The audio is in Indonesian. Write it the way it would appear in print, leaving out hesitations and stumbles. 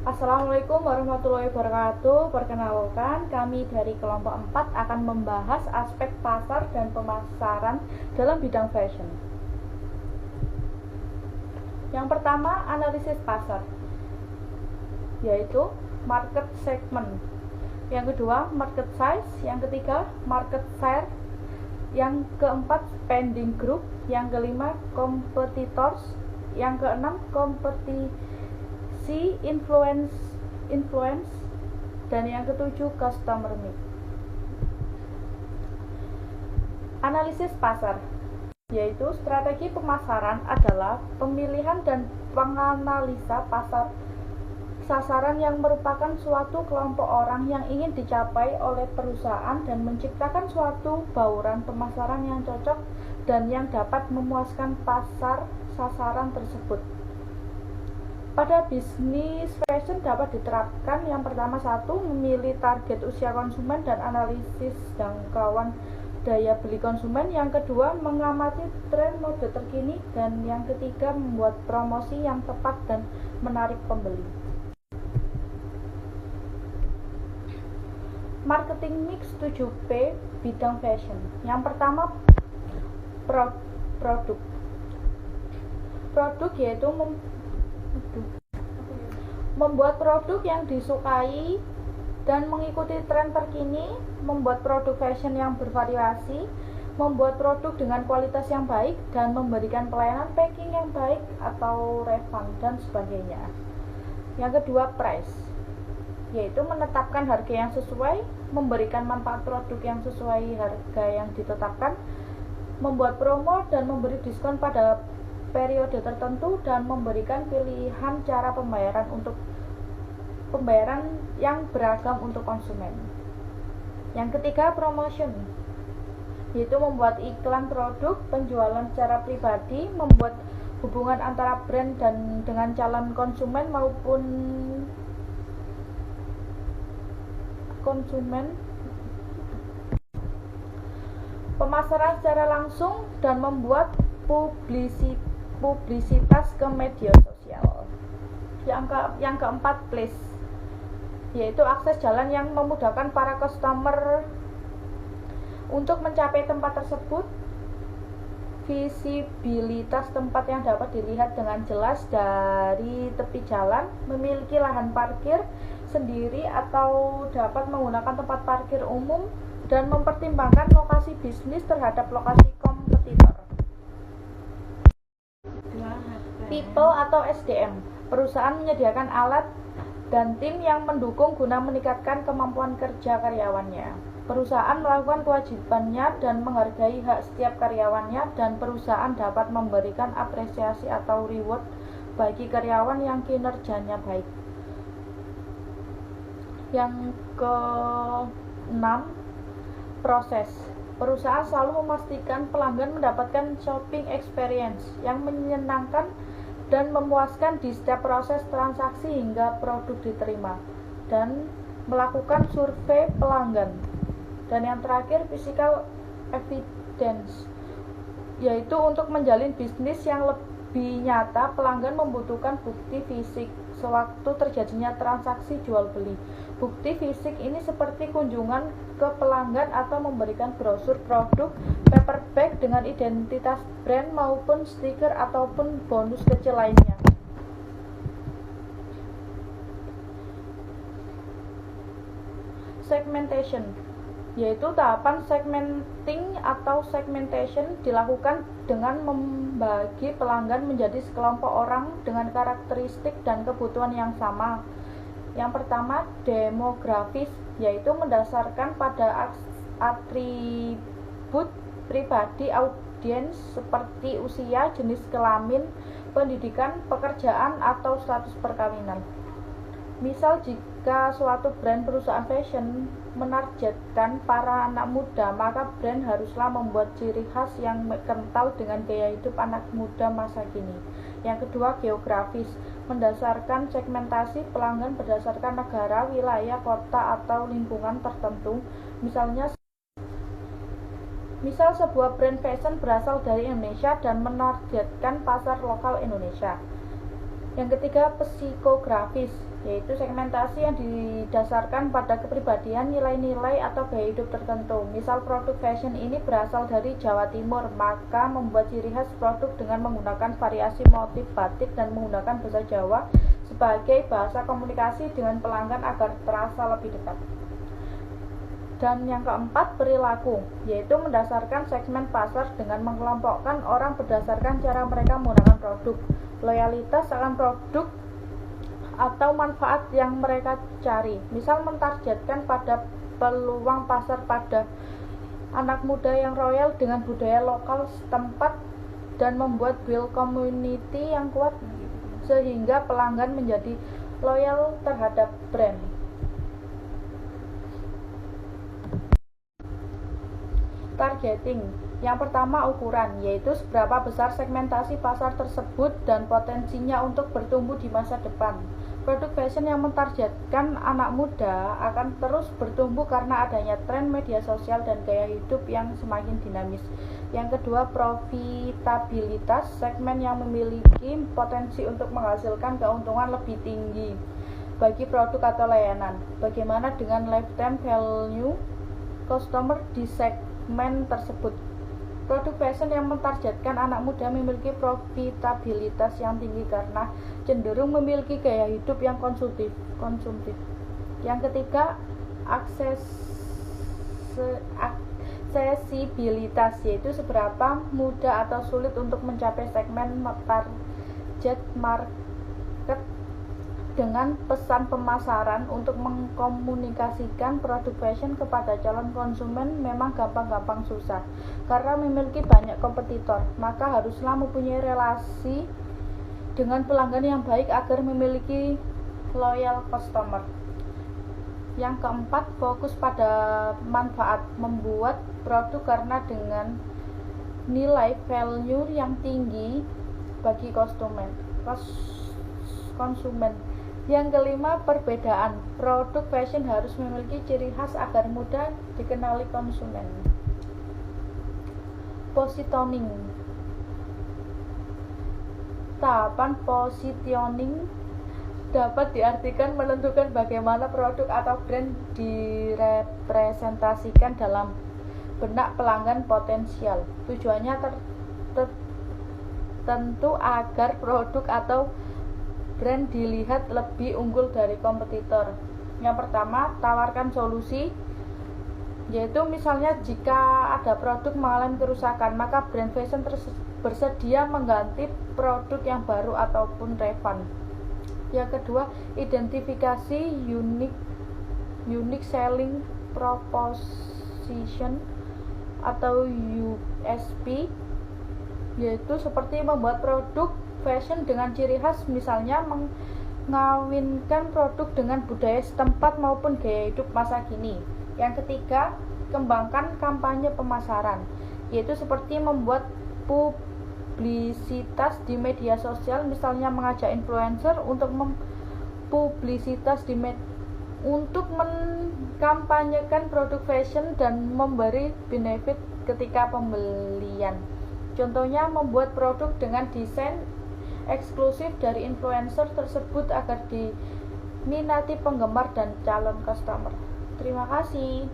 Assalamualaikum warahmatullahi wabarakatuh. Perkenalkan, kami dari kelompok 4 akan membahas aspek pasar dan pemasaran dalam bidang fashion. Yang pertama, analisis pasar, yaitu market segment. Yang kedua, market size. Yang ketiga, market share. Yang keempat, spending group. Yang kelima, competitors. Yang keenam, kompetisi, influence, dan yang ketujuh, customer mix. Analisis pasar, yaitu strategi pemasaran adalah pemilihan dan penganalisa pasar sasaran yang merupakan suatu kelompok orang yang ingin dicapai oleh perusahaan dan menciptakan suatu bauran pemasaran yang cocok dan yang dapat memuaskan pasar sasaran tersebut. Pada bisnis fashion dapat diterapkan yang pertama, satu, memilih target usia konsumen dan analisis jangkauan daya beli konsumen. Yang kedua, mengamati tren mode terkini. Dan yang ketiga, membuat promosi yang tepat dan menarik pembeli. Marketing mix 7P bidang fashion. Yang pertama, produk. Produk yaitu membuat produk yang disukai dan mengikuti tren terkini, membuat produk fashion yang bervariasi, membuat produk dengan kualitas yang baik, dan memberikan pelayanan packing yang baik atau refund dan sebagainya. Yang kedua, price, yaitu menetapkan harga yang sesuai, memberikan manfaat produk yang sesuai harga yang ditetapkan, membuat promo dan memberi diskon pada periode tertentu, dan memberikan pilihan cara pembayaran yang beragam untuk konsumen. Yang ketiga, promotion, yaitu membuat iklan produk, penjualan secara pribadi, membuat hubungan antara brand dan dengan calon konsumen maupun konsumen, pemasaran secara langsung, dan membuat publisitas ke media sosial. Yang keempat, place, yaitu akses jalan yang memudahkan para customer untuk mencapai tempat tersebut, visibilitas tempat yang dapat dilihat dengan jelas dari tepi jalan, memiliki lahan parkir sendiri atau dapat menggunakan tempat parkir umum, dan mempertimbangkan lokasi bisnis terhadap lokasi kompetitor. People atau SDM, perusahaan menyediakan alat dan tim yang mendukung guna meningkatkan kemampuan kerja karyawannya. Perusahaan melakukan kewajibannya dan menghargai hak setiap karyawannya, dan perusahaan dapat memberikan apresiasi atau reward bagi karyawan yang kinerjanya baik. Yang keenam, proses. Perusahaan selalu memastikan pelanggan mendapatkan shopping experience yang menyenangkan dan memuaskan di setiap proses transaksi hingga produk diterima, dan melakukan survei pelanggan. Dan yang terakhir, physical evidence, yaitu untuk menjalin bisnis yang lebih nyata, pelanggan membutuhkan bukti fisik sewaktu terjadinya transaksi jual beli. Bukti fisik ini seperti kunjungan ke pelanggan atau memberikan brosur produk, paper bag dengan identitas brand maupun stiker ataupun bonus kecil lainnya. Segmentation, yaitu tahapan segmenting atau segmentation dilakukan dengan membagi pelanggan menjadi sekelompok orang dengan karakteristik dan kebutuhan yang sama. Yang pertama, demografis, yaitu mendasarkan pada atribut pribadi audiens seperti usia, jenis kelamin, pendidikan, pekerjaan, atau status perkawinan. Misal, jika suatu brand perusahaan fashion menargetkan para anak muda, maka brand haruslah membuat ciri khas yang kental dengan gaya hidup anak muda masa kini. Yang kedua, geografis, mendasarkan segmentasi pelanggan berdasarkan negara, wilayah, kota, atau lingkungan tertentu. Misal sebuah brand fashion berasal dari Indonesia dan menargetkan pasar lokal Indonesia. Yang ketiga, psikografis, yaitu segmentasi yang didasarkan pada kepribadian, nilai-nilai atau gaya hidup tertentu. Misal produk fashion ini berasal dari Jawa Timur, maka membuat ciri khas produk dengan menggunakan variasi motif batik dan menggunakan bahasa Jawa sebagai bahasa komunikasi dengan pelanggan agar terasa lebih dekat. Dan yang keempat, perilaku, yaitu mendasarkan segmen pasar dengan mengelompokkan orang berdasarkan cara mereka menggunakan produk, loyalitas akan produk atau manfaat yang mereka cari. Misal mentargetkan pada peluang pasar pada anak muda yang royal dengan budaya lokal setempat dan membuat build community yang kuat sehingga pelanggan menjadi loyal terhadap brand. Targeting. Yang pertama, ukuran, yaitu seberapa besar segmentasi pasar tersebut dan potensinya untuk bertumbuh di masa depan. Produk fashion yang mentargetkan anak muda akan terus bertumbuh karena adanya tren media sosial dan gaya hidup yang semakin dinamis. Yang kedua, profitabilitas, segmen yang memiliki potensi untuk menghasilkan keuntungan lebih tinggi bagi produk atau layanan. Bagaimana dengan lifetime value customer di segmen tersebut? Produk fashion yang mentargetkan anak muda memiliki profitabilitas yang tinggi karena cenderung memiliki gaya hidup yang konsumtif. Yang ketiga, aksesibilitas, yaitu seberapa mudah atau sulit untuk mencapai segmen target market dengan pesan pemasaran. Untuk mengkomunikasikan produk fashion kepada calon konsumen memang gampang-gampang susah karena memiliki banyak kompetitor, maka haruslah mempunyai relasi dengan pelanggan yang baik agar memiliki loyal customer. Yang keempat, fokus pada manfaat, membuat produk karena dengan nilai value yang tinggi bagi konsumen. Yang kelima, perbedaan. Produk fashion harus memiliki ciri khas agar mudah dikenali konsumen. Positioning. Tahapan positioning dapat diartikan menentukan bagaimana produk atau brand direpresentasikan dalam benak pelanggan potensial. Tujuannya tentu agar produk atau brand dilihat lebih unggul dari kompetitor. Yang pertama, tawarkan solusi, yaitu misalnya jika ada produk mengalami kerusakan, maka brand fashion bersedia mengganti produk yang baru ataupun refund. Yang kedua, identifikasi unique selling proposition atau USP, yaitu seperti membuat produk fashion dengan ciri khas, misalnya mengawinkan produk dengan budaya setempat maupun gaya hidup masa kini. Yang ketiga, kembangkan kampanye pemasaran, yaitu seperti membuat publisitas di media sosial, misalnya mengajak influencer untuk untuk mengkampanyekan produk fashion dan memberi benefit ketika pembelian. Contohnya, membuat produk dengan desain eksklusif dari influencer tersebut agar diminati penggemar dan calon customer. Terima kasih.